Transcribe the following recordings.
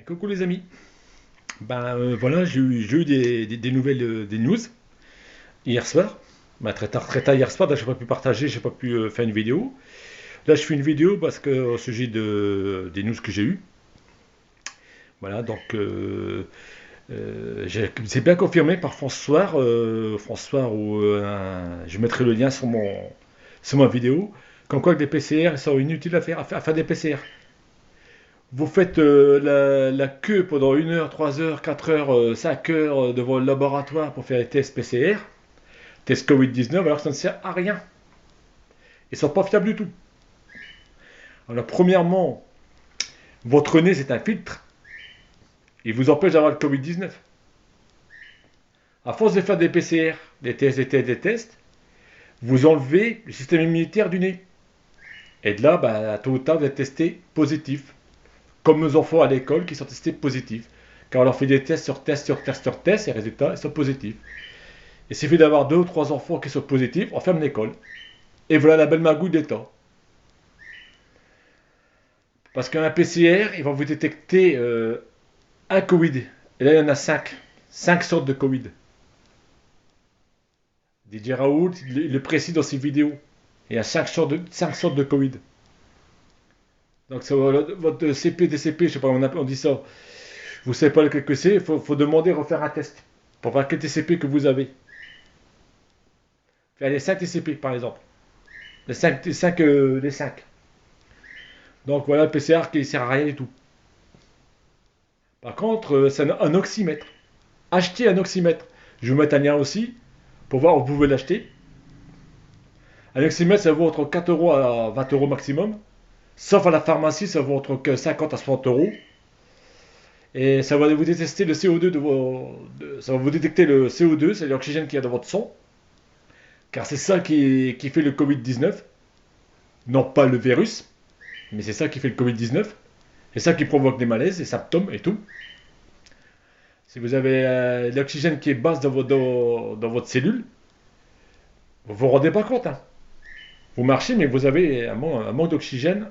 Coucou les amis. Voilà, j'ai eu des nouvelles, des news hier soir. Très tard hier soir, là j'ai pas pu partager, j'ai pas pu faire une vidéo. Là je fais une vidéo parce que au sujet des news que j'ai eues. Voilà, c'est bien confirmé par François, François où je mettrai le lien sur ma vidéo, comme quoi que des PCR ils sont inutiles à faire des PCR. Vous faites la queue pendant 1 heure, 3 heures, 4 heures, 5 heures devant le laboratoire pour faire les tests PCR, tests Covid-19, alors que ça ne sert à rien. Ils ne sont pas fiables du tout. Alors, premièrement, votre nez, c'est un filtre. Il vous empêche d'avoir le Covid-19. À force de faire des PCR, des tests, des tests, des tests, vous enlevez le système immunitaire du nez. Et de là, à tôt ou tard, vous êtes testé positif. Comme nos enfants à l'école qui sont testés positifs. Car on leur fait des tests sur tests sur tests sur tests et les résultats ils sont positifs. Il suffit d'avoir 2 ou 3 enfants qui sont positifs, on ferme l'école. Et voilà la belle magouille d'État. Parce qu'un PCR, il va vous détecter un Covid. Et là, il y en a 5. 5 sortes de Covid. Didier Raoult, il le précise dans ses vidéos. Il y a 5 sortes de Covid. Donc, c'est votre CP, DCP, je sais pas, on dit ça. Vous savez pas lequel que c'est, il faut demander refaire un test. Pour voir quel TCP que vous avez. Faire les 5 TCP, par exemple. Les 5. Donc voilà, le PCR qui ne sert à rien du tout. Par contre, c'est un oxymètre. Achetez un oxymètre. Je vais vous mettre un lien aussi pour voir où vous pouvez l'acheter. Un oxymètre, ça vaut entre 4 euros à 20 euros maximum. Sauf à la pharmacie, ça vaut entre 50 à 60 euros. Et ça va vous détecter le CO2 ça va vous détecter le CO2, c'est l'oxygène qu'il y a dans votre sang. Car c'est ça qui fait le Covid-19. Non pas le virus, mais c'est ça qui fait le Covid-19. C'est ça qui provoque des malaises, des symptômes et tout. Si vous avez l'oxygène qui est basse dans votre cellule, vous ne vous rendez pas compte, hein. Vous marchez, mais vous avez un manque d'oxygène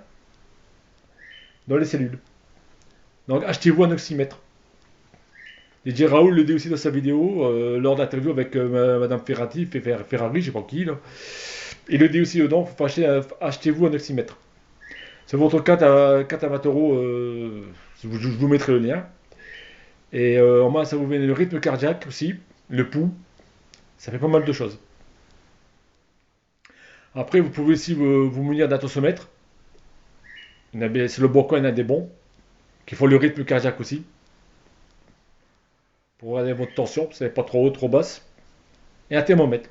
dans les cellules. Donc achetez-vous un oxymètre. DJ Raoul le dit aussi dans sa vidéo, lors d'interview avec Madame Ferrari, je sais pas qui, là. Il le dit aussi dedans, faut achetez-vous un oxymètre. C'est votre 4 à 20 euros, je vous mettrai le lien. Et en moins, ça vous met le rythme cardiaque aussi, le pouls, ça fait pas mal de choses. Après, vous pouvez aussi vous munir d'un tensiomètre. C'est le Bourgoin, il y en a des bons, qui font le rythme cardiaque aussi, pour regarder votre tension, si elle n'est pas trop haute, trop basse. Et un thermomètre.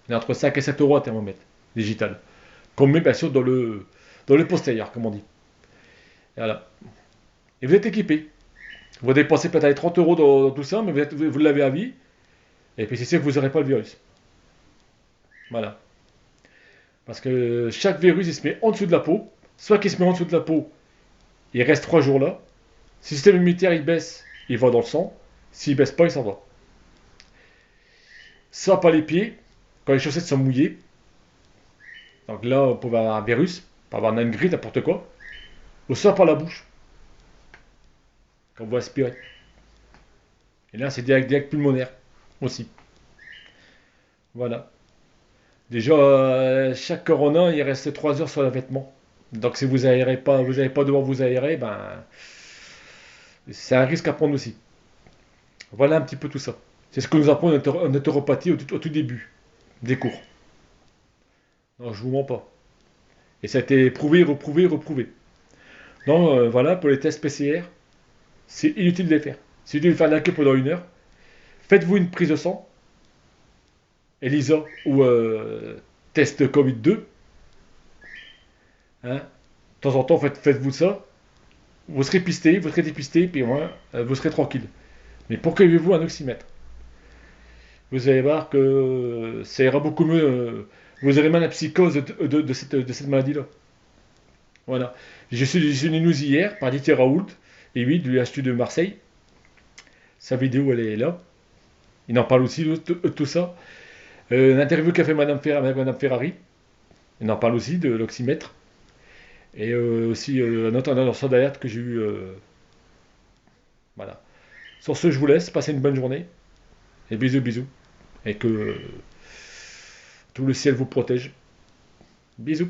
Il y a entre 5 et 7 euros un thermomètre digital. Qu'on met bien sûr dans le postérieur, comme on dit. Et voilà. Et vous êtes équipé. Vous dépensez peut-être 30 euros dans tout ça, mais vous l'avez à vie. Et puis c'est sûr que vous n'aurez pas le virus. Voilà. Parce que chaque virus, il se met en dessous de la peau. Soit qu'il se met en dessous de la peau, il reste 3 jours là. Si le système immunitaire il baisse, il va dans le sang. S'il baisse pas, il s'en va. Soit par les pieds, quand les chaussettes sont mouillées. Donc là, on peut avoir un virus, on peut avoir une grippe, n'importe quoi. Ou soit par la bouche, quand vous aspirez. Et là, c'est direct pulmonaire aussi. Voilà. Déjà, chaque corona, il reste 3 heures sur le vêtement. Donc si vous aérez pas, vous n'avez pas devant vous aérer, c'est un risque à prendre aussi. Voilà un petit peu tout ça. C'est ce que nous apprend en naturopathie au tout début des cours. Non, je vous mens pas. Et ça a été prouvé, reprouvé, reprouvé. Donc voilà, pour les tests PCR, c'est inutile de les faire. C'est inutile de faire la queue pendant 1 heure. Faites-vous une prise de sang, ELISA ou test Covid-2. Hein. De temps en temps, faites-vous ça. Vous serez pisté, vous serez dépisté, puis moi, vous serez tranquille. Mais pourquoi vous un oxymètre? Vous allez voir que ça ira beaucoup mieux. Vous aurez mal la psychose de cette maladie-là. Voilà. J'ai une news hier par Didier Raoult, et oui, de l'Institut de Marseille. Sa vidéo, elle est là. Il en parle aussi de tout ça. L'interview qu'a fait avec Madame Ferrari. Il en parle aussi de l'oxymètre. Et aussi un autre lanceur d'alerte que j'ai eu. Voilà. Sur ce, je vous laisse. Passez une bonne journée. Et bisous, bisous. Et que tout le ciel vous protège. Bisous.